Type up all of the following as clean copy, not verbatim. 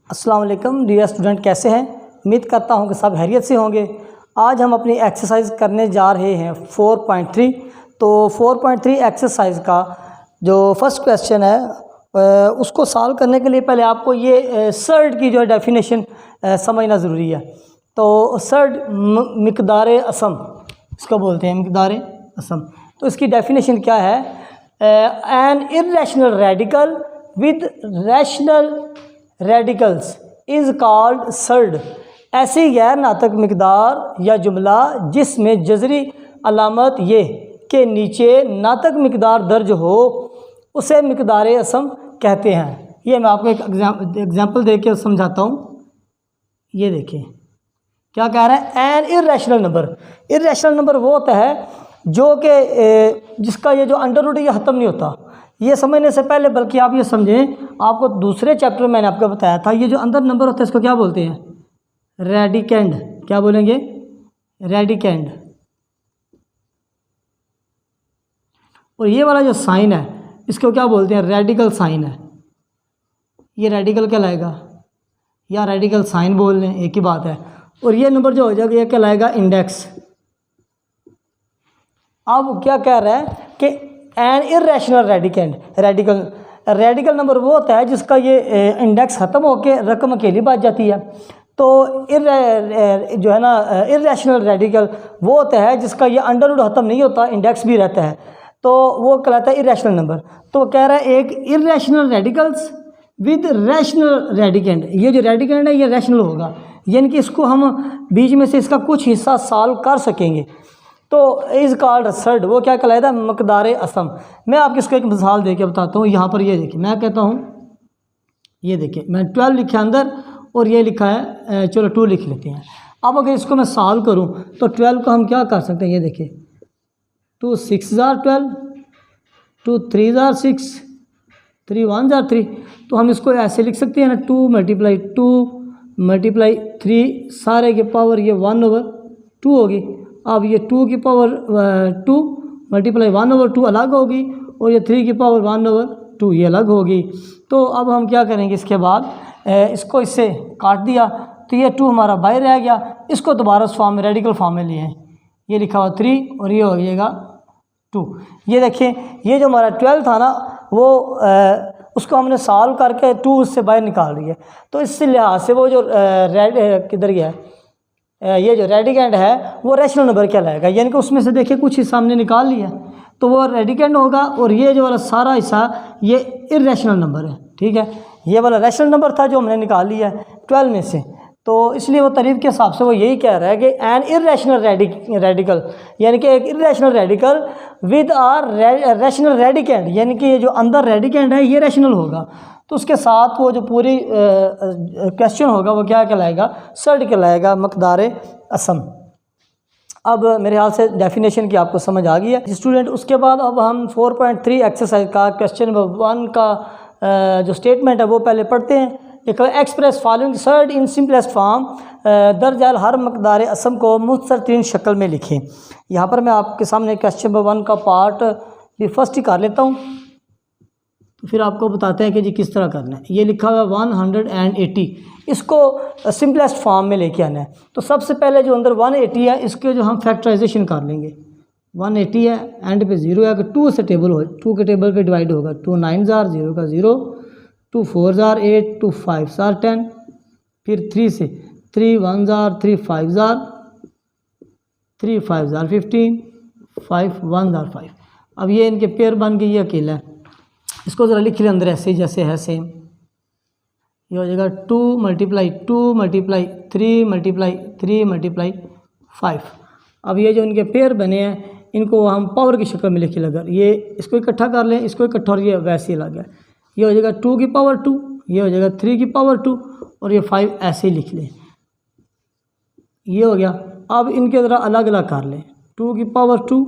अस्सलाम वालेकुम dear student, कैसे हैं? उम्मीद करता हूं कि सब खैरियत से होंगे। आज हम अपनी एक्सरसाइज करने जा रहे हैं 4.3। तो 4.3 एक्सरसाइज का जो फर्स्ट क्वेश्चन है उसको सॉल्व करने के लिए पहले आपको ये सर्ड की जो डेफिनेशन समझना ज़रूरी है। तो सर्ड मिक़दार असम इसको बोलते हैं, मिक़दार असम। तो इसकी डेफिनेशन क्या है? N irrational radical with rational radicals is called surd. ऐसी गैर नातक मिक़दार या जुमला जिसमें जज़री अलामत ये के नीचे नातक मिक़दार दर्ज हो उसे मिक़दार असम कहते हैं। ये मैं आपको एक एग्जांपल दे के समझाता हूँ। ये देखिए क्या कह रहा है, N irrational number. Irrational number वो होता है जो कि जिसका ये जो अंडर रूट ये ख़त्म नहीं होता। ये समझने से पहले बल्कि आप ये समझें, आपको दूसरे चैप्टर में मैंने आपको बताया था, ये जो अंदर नंबर होता है इसको क्या बोलते हैं? रेडिकेंड। क्या बोलेंगे? रेडिकेंड। और ये वाला जो साइन है इसको क्या बोलते हैं? रेडिकल साइन है। ये रेडिकल कहलाएगा या रेडिकल साइन बोल लें, एक ही बात है। और ये नंबर जो हो जाएगा ये कहलाएगा इंडेक्स। अब क्या कह रहा है कि एन इर्रेशनल रेडिकल नंबर वो होता है जिसका ये इंडेक्स ख़त्म होकर रकम अकेली बच जाती है। तो जो है ना इर्रेशनल रेडिकल वो होता है जिसका ये अंडर रूट ख़त्म नहीं होता, इंडेक्स भी रहता है, तो वो कहलाता है इर्रेशनल नंबर। तो कह रहा है एक irrational radicals with rational radicand. ये जो रेडिकेंड है ये रैशनल होगा, यानी कि इसको हम बीच में से इसका कुछ हिस्सा सॉल्व कर सकेंगे। तो इज़ कॉल्ड सर्ड। वो क्या कहलाता है? मिक़दार असम। मैं आपको इसको एक मिसाल दे के बताता हूँ। यहाँ पर ये देखिए, मैं कहता हूँ, ये देखिए मैं 12 लिखा अंदर और ये लिखा है, चलो 2 लिख लेते हैं। अब अगर इसको मैं सॉल्व करूँ तो 12 को हम क्या कर सकते हैं? ये देखिए 2 6 12, 2 3 6, 3 1 3। तो हम इसको ऐसे लिख सकते हैं ना, 2 मल्टीप्लाई 3 सारे के पावर ये 1/2 होगी। अब ये 2 की पावर 2 मल्टीप्लाई 1/2 अलग होगी और ये 3 की पावर 1/2 ये अलग होगी। तो अब हम क्या करेंगे? इसके बाद इसको इससे काट दिया तो ये 2 हमारा बाहर रह गया। इसको दोबारा उस फॉर्म में, रेडिकल फॉर्म में लिए हैं। ये लिखा हुआ 3 और ये हो जाएगा 2। ये देखिए ये जो हमारा 12 था ना वो उसको हमने सॉल्व करके 2 उससे बाहर निकाल दिया। तो इस लिहाज से वो जो किधर गया, ये जो रेडिकेंड है वो रैशनल नंबर कहलाएगा, यानी कि उसमें से देखिए कुछ हिस्सा हमने निकाल लिया तो वो रेडिकेंड होगा। और ये जो वाला सारा हिस्सा ये इर्रेशनल नंबर है। ठीक है, ये वाला रैशनल नंबर था जो हमने निकाल लिया है 12 में से। तो इसलिए वो तारीफ के हिसाब से वो यही कह रहा है कि एन इर्रेशनल रेडिकल, यानी कि एक irrational radical with or rational radicand, यानी कि ये जो अंदर रेडिकेंड है ये रैशनल होगा। तो उसके साथ वो जो पूरी क्वेश्चन होगा वो क्या कहलाएगा? सर्ड कहलाएगा, मिक़दार असम। अब मेरे ख्याल से डेफिनेशन की आपको समझ आ गई है स्टूडेंट। उसके बाद अब हम 4.3 एक्सरसाइज का क्वेश्चन नंबर 1 का जो स्टेटमेंट है वो पहले पढ़ते हैं। एक express following surd in simplest form. दर्ज हर मिक़दार असम को मुख्तसर तरीन शक्ल में लिखें। यहाँ पर मैं आपके सामने क्वेश्चन नंबर 1 का पार्ट भी फर्स्ट ही कर लेता हूँ, तो फिर आपको बताते हैं कि जी किस तरह करना है। ये लिखा हुआ 180, इसको सिंपलेस्ट फॉर्म में लेके आना है। तो सबसे पहले जो अंदर 180 है इसके जो हम फैक्टराइजेशन कर लेंगे। 180 है, एंड पे 0 है, कि 2 से टेबल हो, 2 के टेबल पे डिवाइड होगा। 2 9 0 का 0, 2 4 8, 2 5 10, फिर 3 से 3 1 3 5 3 5 15, 5 1 5। अब ये इनके पेयर बन गए, ये अकेला है। इसको ज़रा लिख लें अंदर ऐसे जैसे है सेम। ये हो जाएगा 2 मल्टीप्लाई 3 मल्टीप्लाई 3 मल्टीप्लाई 5। अब ये जो इनके पेयर बने हैं इनको हम पावर की शक्ल में लिखे लगा। ये इसको इकट्ठा कर लें, इसको इकट्ठा, और ये वैसे ही लग गया। ये हो जाएगा 2 की पावर 2, ये हो जाएगा 3 की पावर 2 और ये 5 ऐसे ही लिख लें। ये हो गया। अब इनके ज़रा अलग अलग कर लें। 2 की पावर 2,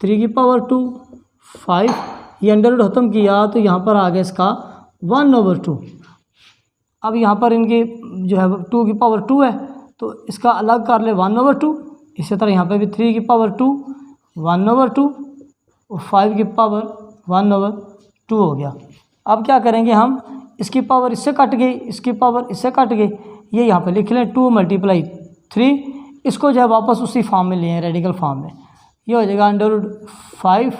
3 की पावर 2, 5, ये अंडर रूट ख़त्म किया तो यहाँ पर आ गया इसका 1/2। अब यहाँ पर इनकी जो है 2 की पावर 2 है तो इसका अलग कर ले 1/2। इसी तरह यहाँ पर भी 3 की पावर 2, 1/2 और 5 की पावर 1/2 हो गया। अब क्या करेंगे हम, इसकी पावर इससे कट गई, इसकी पावर इससे कट गई, ये यहाँ पे लिख लें 2 × 3। इसको जो है वापस उसी फॉर्म में ले आए, रेडिकल फॉर्म में। ये हो जाएगा √5।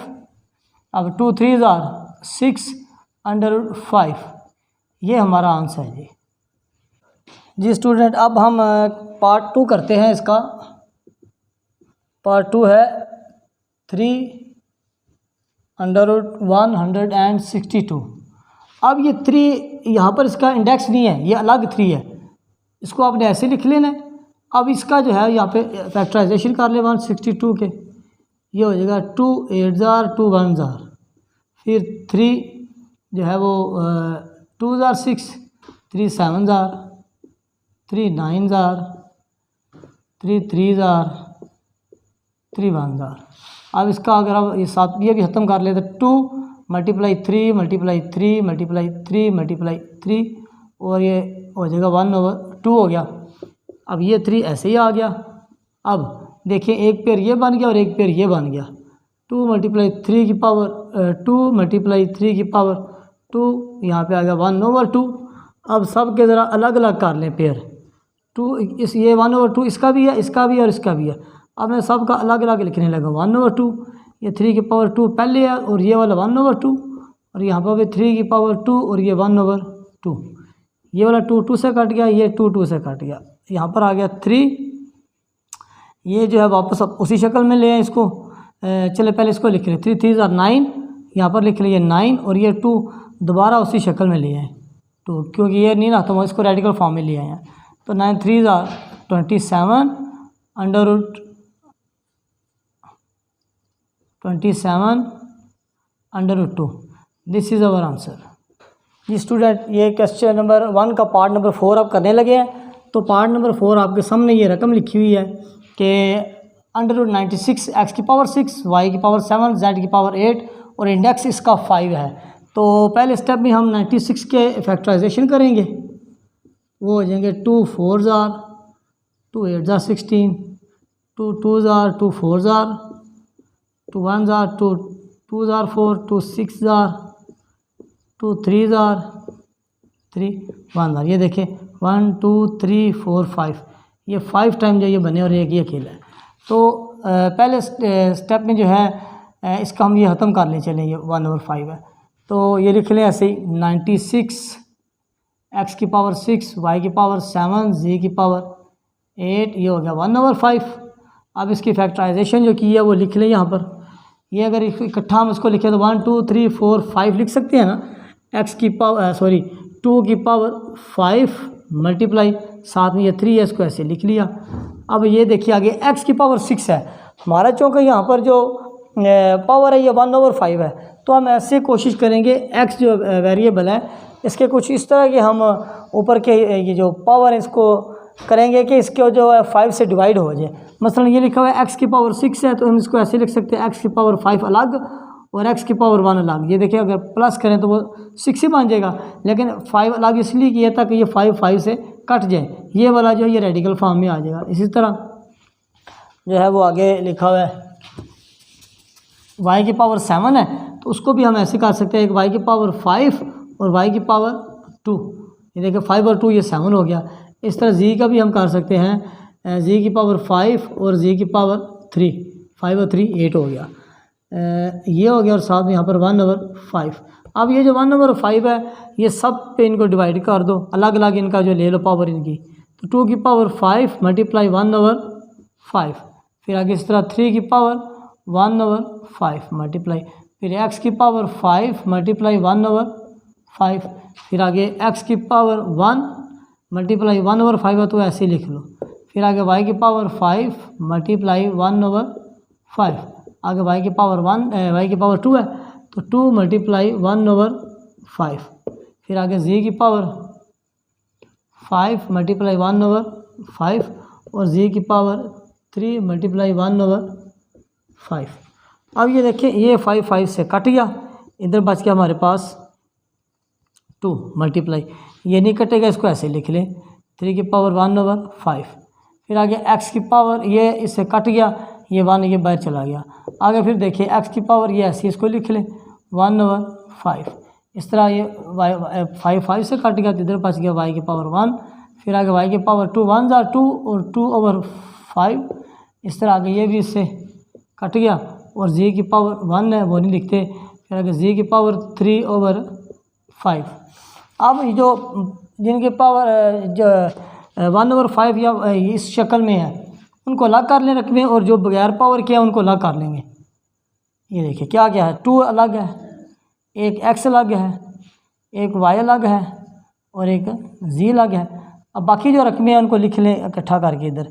अब 2 3 6 √5, ये हमारा आंसर है जी। जी स्टूडेंट, अब हम पार्ट 2 करते हैं। इसका पार्ट 2 है 3√162। अब ये 3 यहाँ पर इसका इंडेक्स नहीं है, ये अलग 3 है, इसको आपने ऐसे लिख लेना है। अब इसका जो है यहाँ पे फैक्टराइजेशन कर ले 162 के, ये हो जाएगा 2 8 2 1 फिर 3 जो है वो 2 6 3 7 3 9 3 3 3 1। अब इसका अगर आप ये साथ ये भी ख़त्म कर ले तो 2 × 3 × 3 × 3 × 3 और ये हो जाएगा 1/2 हो गया। अब ये 3 ऐसे ही आ गया। अब देखिए एक पेयर ये बन गया और एक पेयर ये बन गया। 2 × 3 की पावर 2 × 3 की पावर 2, यहाँ पे आ गया 1/2। अब सब के ज़रा अलग अलग कर लें पेयर। 2 इस ये 1/2 इसका भी है, इसका भी है और इसका भी है। अब मैं सब का अलग अलग लिखने लगा 1/2। ये 3 की पावर 2 पहले है और ये वाला 1/2, और यहाँ पर भी 3 की पावर 2 और ये 1/2। ये वाला 2 2 से कट गया, ये 2 2 से कट गया, यहाँ पर आ गया 3। ये जो है वापस अब उसी शक्ल में ले आए इसको। चले पहले इसको लिख लें 3 3 9, यहाँ पर लिख लिए 9 और ये 2 दोबारा उसी शक्ल में ले आए 2, क्योंकि ये नहीं ना तो इसको रेडिकल फॉर्म में ले आए हैं। तो 9 3 27 √2। This is our answer. जी स्टूडेंट, ये क्वेश्चन नंबर 1 का पार्ट नंबर 4 आप करने लगे हैं। तो पार्ट नंबर 4 आपके सामने ये रकम लिखी हुई है कि √96 x की पावर 6 y की पावर 7 z की पावर 8 और इंडेक्स इसका 5 है। तो पहले स्टेप में हम 96 के फैक्टराइजेशन करेंगे। वो हो जाएंगे 2 4 2 8 16, 2 2 2 4 2 1 2 2 4 2 6 2 3 3 1। ये देखें 1 2 3 4 5, ये 5 टाइम जो ये बने और एक ये अकेला है। तो पहले स्टेप में जो है इसका हम ये ख़त्म कर ले चलें, ये 1/5 है। तो ये लिख लें ऐसे ही 96 x की पावर 6 y की पावर 7 z की पावर 8, ये हो गया 1/5। अब इसकी फैक्टराइजेशन जो की है वो लिख लें यहाँ पर। ये अगर इकट्ठा हम इसको लिखें तो 1 2 3 4 5 लिख सकते हैं ना। x की पावर 2 की पावर 5 मल्टीप्लाई साथ में ये 3 है, इसको ऐसे लिख लिया। अब ये देखिए आगे x की पावर 6 है हमारा, चूँकि यहाँ पर जो पावर है ये 1/5 है, तो हम ऐसे कोशिश करेंगे x जो वेरिएबल है इसके कुछ इस तरह के हम ऊपर के ये जो पावर है इसको करेंगे कि इसके जो है 5 से डिवाइड हो जाए। मसलन ये लिखा हुआ है x की पावर 6 है, तो हम इसको ऐसे लिख सकते हैं x की पावर 5 अलग और x की पावर 1 अलग। ये देखिए अगर प्लस करें तो वो 6 ही बन जाएगा, लेकिन 5 अलग इसलिए किया था कि ये 5 5 से कट जाए, ये वाला जो है ये रेडिकल फॉर्म में आ जाएगा। इसी तरह जो है वो आगे लिखा हुआ है y की पावर 7 है, तो उसको भी हम ऐसे कर सकते हैं, एक y की पावर 5 और y की पावर 2। ये देखिए 5 और 2 ये 7 हो गया। इस तरह z का भी हम कर सकते हैं, z की पावर 5 और z की पावर 3, 5 और 3 8 हो गया। ये हो गया और साथ में यहाँ पर 1/5। अब ये जो 1/5 है ये सब पे इनको डिवाइड कर दो, अलग अलग इनका जो ले लो पावर इनकी। तो 2 की पावर 5 मल्टीप्लाई 1/5, फिर आगे इस तरह 3 की पावर 1/5 मल्टीप्लाई, फिर x की पावर 5 मल्टीप्लाई 1/5, फिर आगे x की पावर 1 मल्टीप्लाई 1/5 है तो ऐसे लिख लो। फिर आगे y की पावर 5 मल्टीप्लाई 1/5, आगे y की पावर 2 है तो 2 मल्टीप्लाई 1/5, फिर आगे z की पावर 5 मल्टीप्लाई 1/5 और z की पावर 3 मल्टीप्लाई 1/5। अब ये देखिए ये 5 5 से कट गया, इधर बच गया हमारे पास 2 मल्टीप्लाई, ये नहीं कटेगा, इसको ऐसे लिख लें 3 की पावर 1/5। फिर आगे x की पावर ये इससे कट गया, ये 1 ये बाहर चला गया। आगे फिर देखिए x की पावर ये ऐसे इसको लिख लें 1/5, इस तरह ये y 5 से कट गया तो इधर बच गया y की पावर 1, फिर आगे y की पावर 2 1 ज़ा 2 और 2/5, इस तरह आगे ये भी इससे कट गया और z की पावर 1 है वो नहीं लिखते, फिर आगे z की पावर 3/5। अब जो जिनके पावर जो 1/5 या इस शक्ल में है उनको अलग कर लें रकमें, और जो बगैर पावर के हैं उनको अलग कर लेंगे। ये देखिए क्या क्या है, 2 अलग है, एक x अलग है, एक y अलग है और एक z अलग है। अब बाकी जो रकमें हैं उनको लिख लें इकट्ठा करके इधर,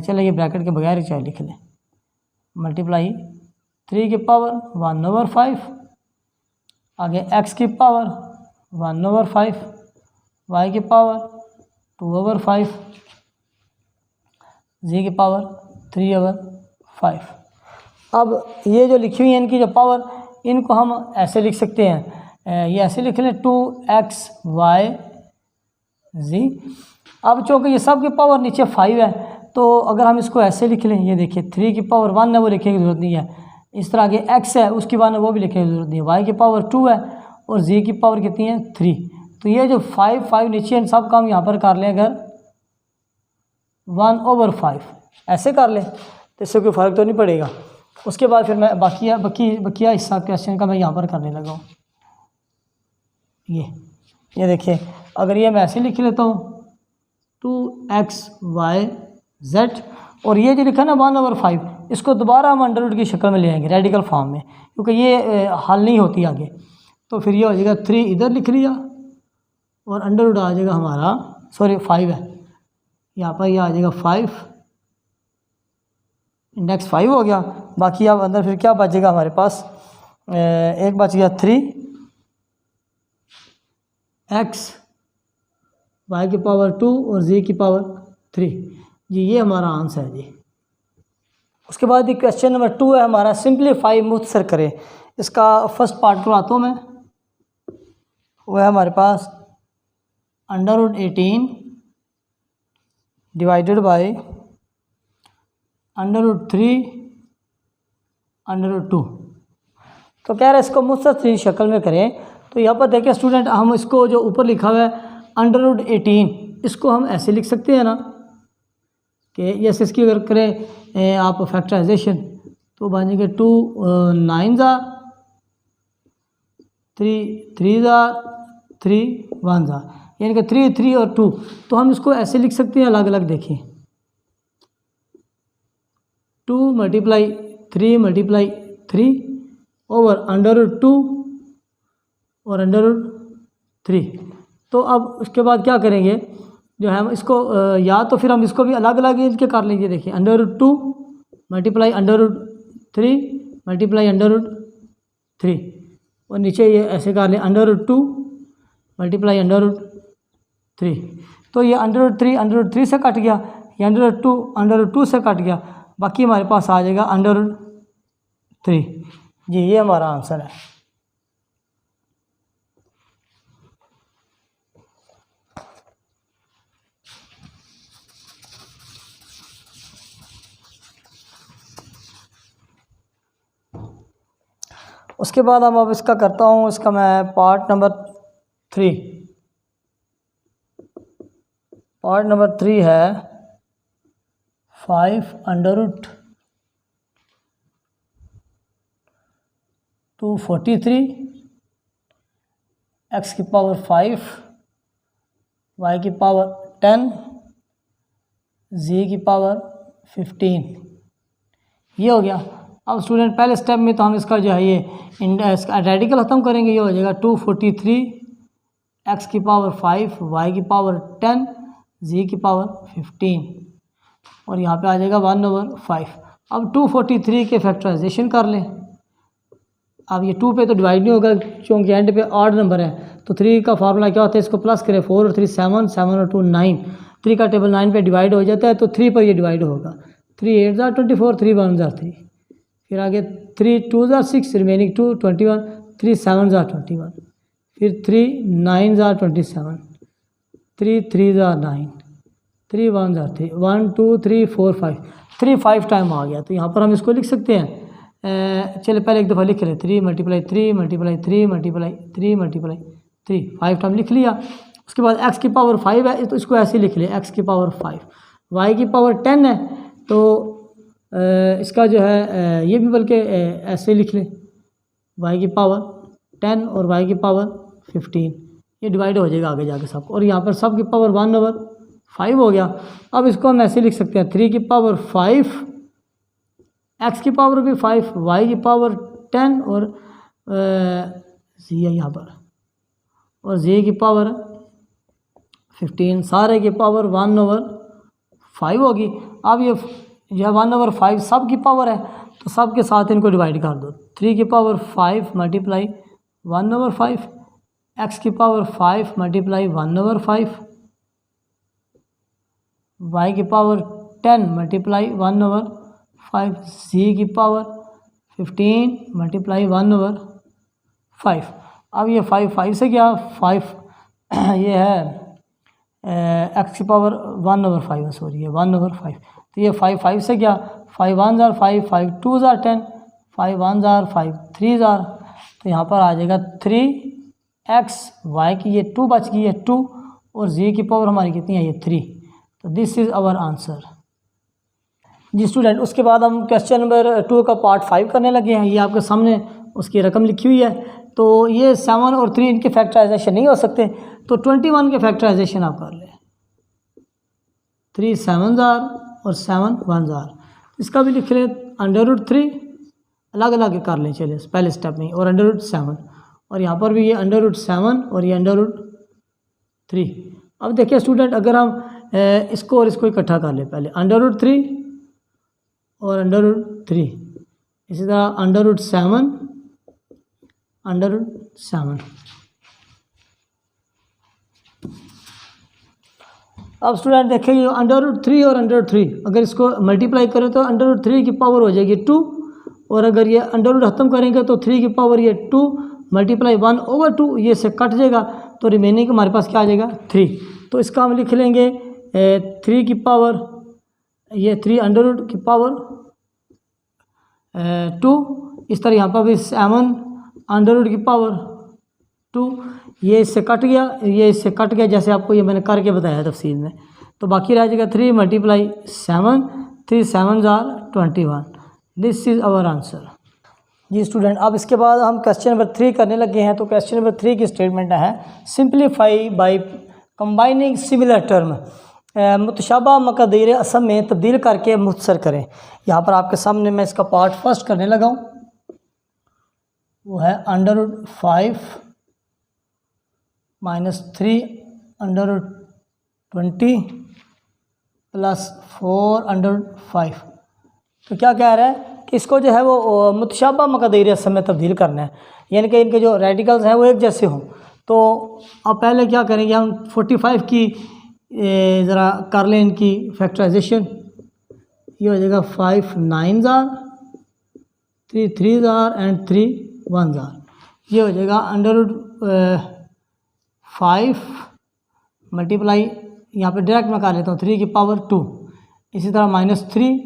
चले ये ब्रैकेट के बगैर ही चाहे लिख लें, मल्टीप्लाई 3 की पावर 1/5, आगे x की पावर 1/5, y की पावर 2/5, z की पावर 3/5। अब ये जो लिखी हुई है इनकी जो पावर, इनको हम ऐसे लिख सकते हैं, ये ऐसे लिख लें 2x y z। अब चूँकि ये सब की पावर नीचे 5 है तो अगर हम इसको ऐसे लिख लें, ये देखिए 3 की पावर 1 है वो लिखने की ज़रूरत नहीं है, इस तरह के x है उसकी 1 है वो भी लिखने की ज़रूरत नहीं है, y की पावर 2 है और z की पावर कितनी है 3। तो ये जो 5 नीचे इन सब का हम यहाँ पर कर लें, अगर 1/5 ऐसे कर लें तो इससे कोई फ़र्क तो नहीं पड़ेगा। उसके बाद फिर मैं बकिया हिस्सा क्वेश्चन का मैं यहाँ पर करने लगा हूँ। ये देखिए अगर ये मैं ऐसे लिख लेता हूँ 2x y z, और ये जो लिखा ना 1/5, इसको दोबारा हम अंडर रूट की शक्ल में ले आएंगे रेडिकल फॉर्म में, क्योंकि ये हल नहीं होती आगे। तो फिर ये हो जाएगा 3 इधर लिख लिया और अंडर रूट आ जाएगा हमारा, सॉरी 5 है यहाँ पर, यह आ जाएगा 5, इंडेक्स 5 हो गया। बाकी अब अंदर फिर क्या बचेगा हमारे पास, एक बच गया 3x y की पावर 2 और z की पावर 3। जी ये हमारा आंसर है जी। उसके बाद क्वेश्चन नंबर 2 है हमारा, सिंप्लीफाई मुख्तसर करें। इसका फर्स्ट पार्ट करवाता हूँ मैं, वो है हमारे पास √18 डिवाइडेड बाय √3 √2। तो कह रहे हैं इसको मुख्तसर शक्ल में करें। तो यहाँ पर देखें स्टूडेंट, हम इसको जो ऊपर लिखा हुआ है √18, इसको हम ऐसे लिख सकते हैं ना कि जैसे इसकी अगर करें आप फैक्टराइजेशन तो बन जाएंगे 2 9 ज़ा 3 ज़ा 3 1 ज़ा, यानी कि 3 और 2। तो हम इसको ऐसे लिख सकते हैं अलग अलग, देखिए 2 × 3 × 3 ओवर √2 और √3। तो अब उसके बाद क्या करेंगे, जो है हम इसको या तो फिर हम इसको भी अलग अलग इनके कर लीजिए। देखिए √2 × √3 × √3, और नीचे ये ऐसे कर लें √2 × √3। तो ये √3 से कट गया, ये √2 से कट गया, बाकी हमारे पास आ जाएगा √3। जी ये हमारा आंसर है। उसके बाद हम अब इसका करता हूँ, इसका मैं पार्ट नंबर 3 है 5 √ 243 x की पावर 5 y की पावर 10 z की पावर 15। ये हो गया। अब स्टूडेंट पहले स्टेप में तो हम इसका जो है ये इसका रेडिकल ख़त्म करेंगे। ये हो जाएगा 243 x की पावर 5 y की पावर 10 z की पावर 15, और यहाँ पे आ जाएगा 1/5। अब 243 के फैक्टराइजेशन कर लें। अब ये 2 पे तो डिवाइड नहीं होगा क्योंकि एंड पे ऑड नंबर है, तो 3 का फार्मूला क्या होता है, इसको प्लस करें 4 और 3 7, 7 और 2 9, 3 का टेबल 9 पे डिवाइड हो जाता है, तो 3 पर ये डिवाइड होगा। 3 8 ज़ा 24, 3 1 ज़ा 3, फिर आगे 3 2 ज़ा 6, रिमेनिंग 2 21, 3 7 ज़ा 21, फिर 3 9 ज़ा 27, 3 3 ज़ा 9, 3 1 ज़ा 3, 1 2 3 4 5, 3 5 टाइम आ गया। तो यहाँ पर हम इसको लिख सकते हैं चलिए पहले एक दफ़ा लिख लें, 3 multiply 3 multiply 3 multiply 3 multiply 3, 5 time लिख लिया। उसके बाद x की पावर 5 है तो इसको ऐसे लिख लें, x की पावर 5, y की पावर 10 है तो इसका जो है ये भी बल्कि ऐसे लिख लें, y की पावर 10 और y की पावर 15, ये डिवाइड हो जाएगा आगे जाके सब, और यहाँ पर सब की पावर 1/5 हो गया। अब इसको हम ऐसे लिख सकते हैं, 3 की पावर 5, x की पावर भी 5, y की पावर 10 और z है यहाँ पर, और z की पावर 15, सारे की पावर 1/5 होगी। अब ये जो 1/5 सब की पावर है तो सब के साथ इनको डिवाइड कर दो, 3 की पावर 5 मल्टीप्लाई 1/5, x की पावर 5 मल्टीप्लाई 1/5, y की पावर 10 मल्टीप्लाई 1/5, z की पावर 15 मल्टीप्लाई 1/5। अब ये 5 से क्या 5 ये है x की पावर 1/5 है, सॉरी ये 1/5, तो ये 5 से क्या 5 1 जार 5, 5 2 जार 10, 5 1 जार 5 3 जार, तो यहाँ पर आ जाएगा 3x, y की ये 2 बच गई है 2, और z की पावर हमारी कितनी है ये 3, तो दिस इज़ आवर आंसर जी स्टूडेंट। उसके बाद हम क्वेश्चन नंबर 2 का पार्ट 5 करने लगे हैं। ये आपके सामने उसकी रकम लिखी हुई है, तो ये 7 और 3 इनके फैक्टराइजेशन नहीं हो सकते, तो 21 के फैक्टराइजेशन आप कर लें, 3 7 जार और 7 1 जार, इसका भी लिख लें √3, अलग अलग कर लें चलिए पहले स्टेप में, और √7, और यहाँ पर भी ये √7 और ये √3। अब देखिए स्टूडेंट, अगर हम इसको और इसको इकट्ठा कर लें, पहले √3 और √3, इसी तरह √7 √7। अब स्टूडेंट देखिए ये √3 और √3 अगर इसको मल्टीप्लाई करें तो √3 की पावर हो जाएगी 2, और अगर ये अंडर ख़त्म करेंगे तो 3 की पावर ये 2 मल्टीप्लाई 1/2, ये से कट जाएगा तो रिमेनिंग हमारे पास क्या आ जाएगा 3। तो इसका हम लिख लेंगे 3 की पावर ये 3 अंडर की पावर 2, इस तरह यहाँ पर भी 7 अंडर की पावर 2, ये इससे कट गया, ये इससे कट गया, जैसे आपको ये मैंने करके बताया तफसील में, तो बाकी रह जाएगा 3 मल्टीप्लाई 7, 3 7 जार 21, दिस इज़ आवर आंसर जी स्टूडेंट। अब इसके बाद हम क्वेश्चन नंबर 3 करने लगे हैं। तो क्वेश्चन नंबर 3 की स्टेटमेंट है simplify by combining similar term, मुतशाबा मकदीर असम में तब्दील करके मुख्तसर करें। यहाँ पर आपके सामने मैं इसका पार्ट फर्स्ट करने लगा हूँ, वो है √5 - 3 √20 + 4/5। तो क्या कह रहा है कि इसको जो है वो मुतशाबा मकदीर असम में तब्दील करना है, यानी कि इनके जो रेडिकल्स हैं वो एक जैसे हों। तो अब पहले क्या करेंगे हम 45 की ज़रा कर लें इनकी फैक्टराइजेशन, ये हो जाएगा 5 9 जार, 3 3 जार एंड 3 1 जार, ये हो जाएगा √5 मल्टीप्लाई, यहाँ पे डायरेक्ट मैं कर लेता हूँ 3 की पावर 2, इसी तरह -3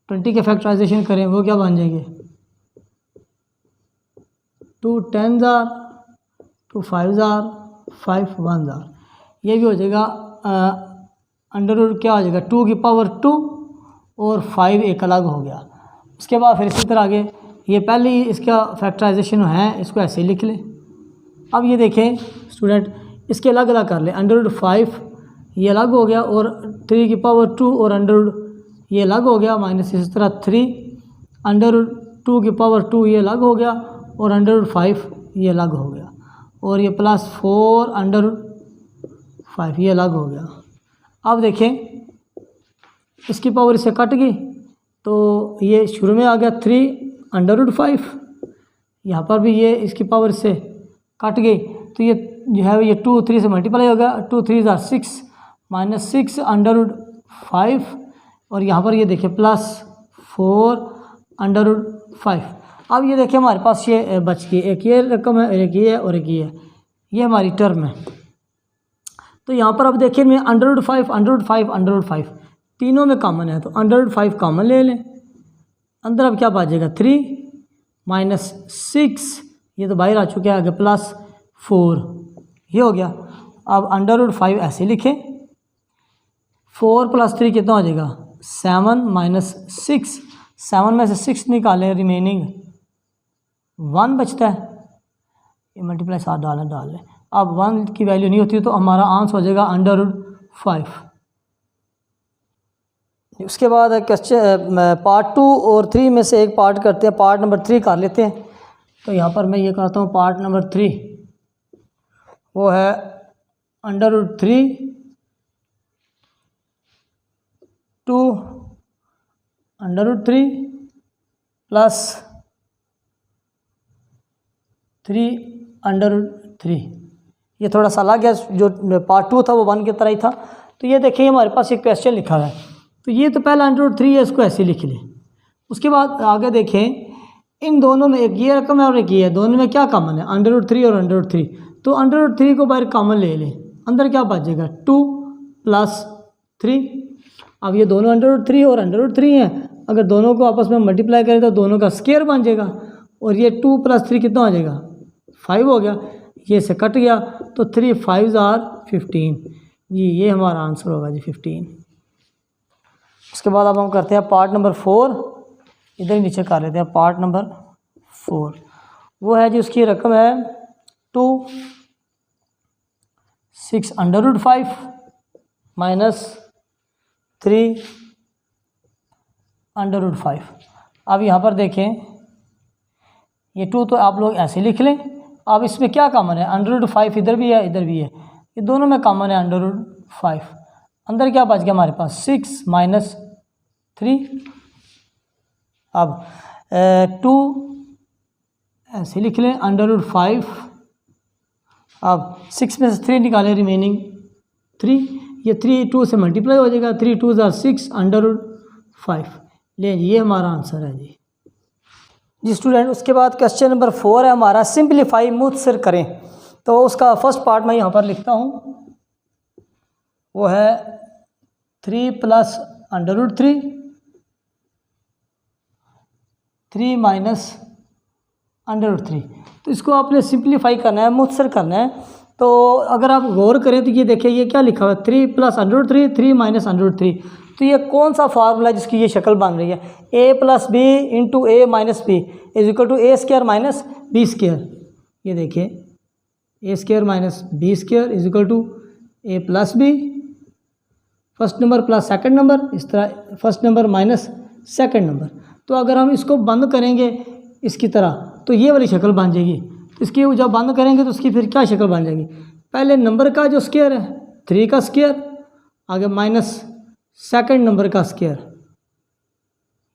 20 के फैक्टराइजेशन करें वो क्या बन जाएंगे 2 10 जार, 2 5 जार, 5 1 जार, ये भी हो जाएगा क्या हो जाएगा 2 की पावर 2 और 5 एक अलग हो गया। उसके बाद फिर इसी तरह आगे ये पहले ही इसका फैक्टराइजेशन है, इसको ऐसे लिख लें। अब ये देखें स्टूडेंट, इसके अलग अलग कर लें, √5 ये अलग हो गया और 3 की पावर 2 और ये अलग हो गया, माइनस इस तरह 3 √2 की पावर 2 ये अलग हो गया और √5 ये अलग हो गया, और ये +4 √5 ये अलग हो गया। अब देखें इसकी पावर इससे कट गई तो ये शुरू में आ गया 3 √5, यहाँ पर भी ये इसकी पावर से कट गई तो ये जो है ये 2 3 से मल्टीप्लाई हो गया, 2 3 जार 6 -6 √5, और यहाँ पर ये देखिए +4 √5। अब ये देखिए हमारे पास ये बच गई, एक ये रकम है, एक ये है और एक ये हमारी टर्म है। तो यहाँ पर अब देखिए मैं √5 √5 √5 तीनों में कॉमन है, तो √5 कॉमन ले लें, अंदर अब क्या बचेगा 3 माइनस 6, ये तो बाहर आ चुके हैं, आगे प्लस 4, ये हो गया। अब √5 ऐसे लिखें, 4 + 3 कितना हो जाएगा 7 माइनस 6, 7 में से 6 निकालें, रिमेनिंग 1 बचता है, ये मल्टीप्लाई साथ डाल लें। अब 1 की वैल्यू नहीं होती तो हमारा आंसर हो जाएगा √5। उसके बाद क्वेश्चन पार्ट 2 और 3 में से एक पार्ट करते हैं, पार्ट नंबर 3 कर लेते हैं। तो यहाँ पर मैं ये करता हूँ पार्ट नंबर 3, वो है √3 2 √3 प्लस 3 √3। ये थोड़ा सा अलग है, जो पार्ट 2 था वो 1 की तरह ही था। तो ये देखिए हमारे पास एक क्वेश्चन लिखा हुआ है, तो ये तो पहला √3 है, इसको ऐसे लिख लें। उसके बाद आगे देखें, इन दोनों में एक ये रकम है और एक ये है, दोनों में क्या कॉमन है √3 और √3। तो √3 को बाहर कॉमन ले लें, अंदर क्या बचेगा 2 + 3। अब ये दोनों √3 और √3 हैं, अगर दोनों को आपस में मल्टीप्लाई करें तो दोनों का स्क्वायर बन जाएगा, और ये 2 + 3 कितना हो जाएगा 5 हो गया, ये से कट गया, तो 3 5 = 15 जी, ये हमारा आंसर होगा जी 15। उसके बाद अब हम करते हैं पार्ट नंबर 4, इधर ही नीचे कर लेते हैं पार्ट नंबर 4। वो है जी, उसकी रकम है 2 6 √5 माइनस 3 √5। अब यहाँ पर देखें, ये 2 तो आप लोग ऐसे लिख लें। अब इसमें क्या कॉमन है √5, इधर भी है इधर भी है, ये दोनों में कॉमन है √5। अंदर क्या बच गया हमारे पास 6 माइनस 3। अब 2 ऐसे लिख लें √5। अब 6 में से 3 निकालें, रिमेनिंग 3, ये 3 2 से मल्टीप्लाई हो जाएगा, 3 2 = 6 √5। ले जी, ये हमारा आंसर है जी स्टूडेंट। उसके बाद क्वेश्चन नंबर 4 है हमारा, सिंप्लीफाई मुख्तसर करें। तो उसका फर्स्ट पार्ट मैं यहाँ पर लिखता हूँ, वो है 3 + √3 3 माइनस √3। तो इसको आपने सिंप्लीफाई करना है, मुख्तसर करना है। तो अगर आप गौर करें तो ये देखिए, ये क्या लिखा हुआ है 3 + √3 3 माइनस √3। तो ये कौन सा फार्मूला है जिसकी ये शक्ल बन रही है, a + b × a - b = a² - b²। ये देखिए a² - b² = a + b, first number plus second number, इस तरह first number minus second number. तो अगर हम इसको बंद करेंगे इसकी तरह तो ये वाली शक्ल बन जाएगी। इसकी जब बंद करेंगे तो उसकी फिर क्या शक्ल बन जाएगी, पहले नंबर का जो स्क्वायर है 3 का स्क्वायर, आगे माइनस सेकंड नंबर का स्क्वायर,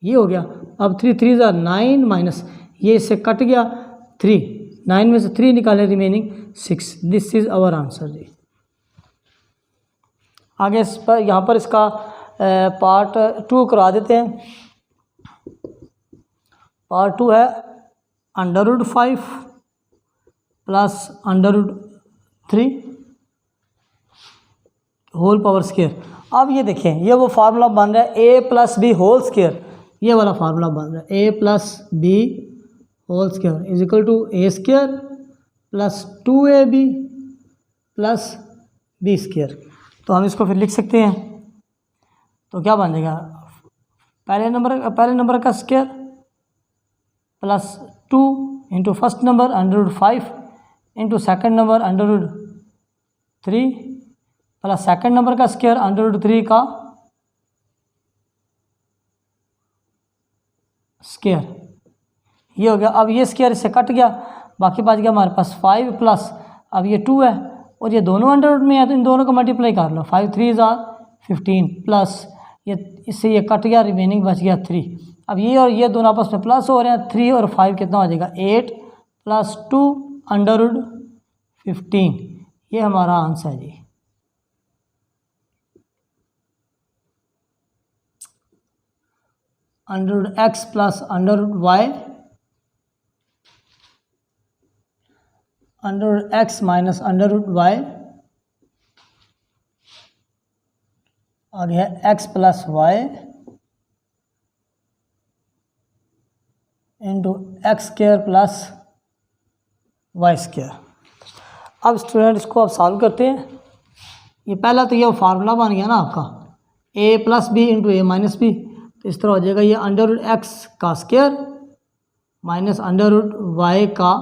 ये हो गया। अब 3 3 = 9 माइनस ये इससे कट गया 3, 9 में से 3 निकाले, remaining 6। This is our answer जी। आगे इस पर यहाँ पर इसका पार्ट 2 करा देते हैं। पार्ट 2 है √5 प्लस √3 होल पावर स्क्वायर। अब ये देखें, ये वो फार्मूला बन रहा है a + b होल स्क्वायर, ये वाला फार्मूला बन रहा है a + b whole square = a² + 2ab + b²। तो हम इसको फिर लिख सकते हैं, तो क्या बन जाएगा, पहले नंबर का square plus 2 × first number √5 × second number √3 plus second number का स्क्वायर √3 का स्क्वायर, ये हो गया। अब ये स्क्वायर इससे कट गया, बाकी बच गया हमारे पास 5 प्लस, अब ये 2 है और ये दोनों अंडर में है तो इन दोनों को मल्टीप्लाई कर लो, 5 3 = 15 प्लस ये इससे ये कट गया, रिमेनिंग बच गया 3। अब ये और ये दोनों आपस में प्लस हो रहे हैं, 3 और 5 कितना हो जाएगा 8 + 2 √15। ये हमारा आंसर है जी। √x + √y √x - √y और यह x + y x square plus Y square. अब स्टूडेंट इसको आप सॉल्व करते हैं। ये पहला तो ये फार्मूला बन गया ना आपका, A plus B into A minus B, तो इस तरह हो जाएगा ये अंडर रूट एक्स का square minus under root Y का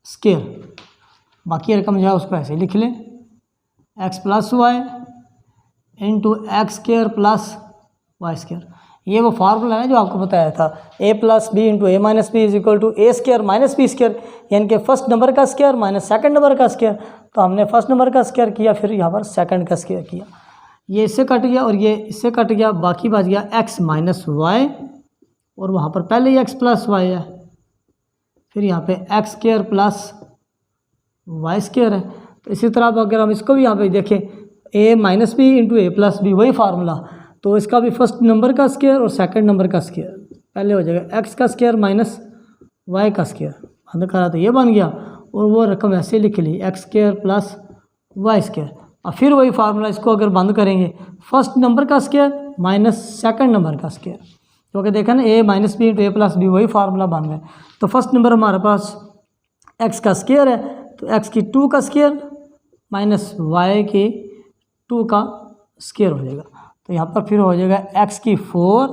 स्क्वायर। बाकी रकम जो है उसको ऐसे लिख लें, X plus Y into X square plus Y square. ये वो फार्मूला है जो आपको बताया था, A plus B into A minus B is equal to A square minus B square, यानी कि फर्स्ट नंबर का स्क्वायर माइनस सेकंड नंबर का स्क्वायर। तो हमने फर्स्ट नंबर का स्क्वायर किया, फिर यहाँ पर सेकंड का स्क्वायर किया, ये इससे कट गया और ये इससे कट गया, बाकी बच गया एक्स माइनस वाई, और वहाँ पर पहले ही एक्स प्लस वाई है, फिर यहाँ पे x square plus Y square है। तो इसी तरह अब अगर हम इसको भी यहाँ पे देखें, ए minus B into A plus B, वही फार्मूला, तो इसका भी फर्स्ट नंबर का स्क्वायर और सेकंड नंबर का स्क्वायर, पहले हो जाएगा एक्स का स्क्वायर माइनस वाई का स्क्वायर, बंद करा तो ये बन गया, और वो रकम ऐसे लिख ली X square plus Y square. और फिर वही फार्मूला इसको अगर बंद करेंगे, फर्स्ट नंबर का स्क्वायर माइनस सेकंड नंबर का स्क्वायर, तो अगर देखा ना A minus B into A plus B, वही फार्मूला बन गया। तो फर्स्ट नंबर हमारे पास एक्स का स्क्वायर है, तो एक्स की 2 का स्क्वायर माइनस वाई की 2 का स्क्वायर हो जाएगा। तो यहाँ पर फिर हो जाएगा एक्स की 4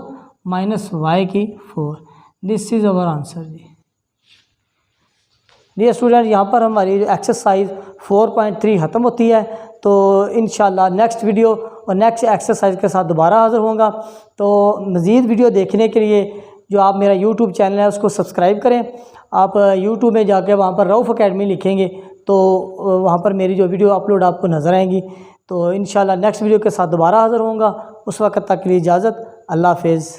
माइनस वाई की 4। दिस इज़ अवर आंसर जी। डियर स्टूडेंट, यहाँ पर हमारी एक्सरसाइज 4.3 ख़त्म होती है। तो इंशाल्लाह नेक्स्ट वीडियो और नेक्स्ट एक्सरसाइज के साथ दोबारा हाज़िर होऊंगा। तो मज़ीद वीडियो देखने के लिए जो आप मेरा यूट्यूब चैनल है उसको सब्सक्राइब करें। आप यूट्यूब में जाकर वहाँ पर रऊफ़ अकेडमी लिखेंगे तो वहाँ पर मेरी जो वीडियो अपलोड आपको नज़र आएंगी। तो इंशाल्लाह नेक्स्ट वीडियो के साथ दोबारा हाज़िर होऊंगा। उस वक्त तक के लिए इजाज़त, अल्लाह हाफ़िज़।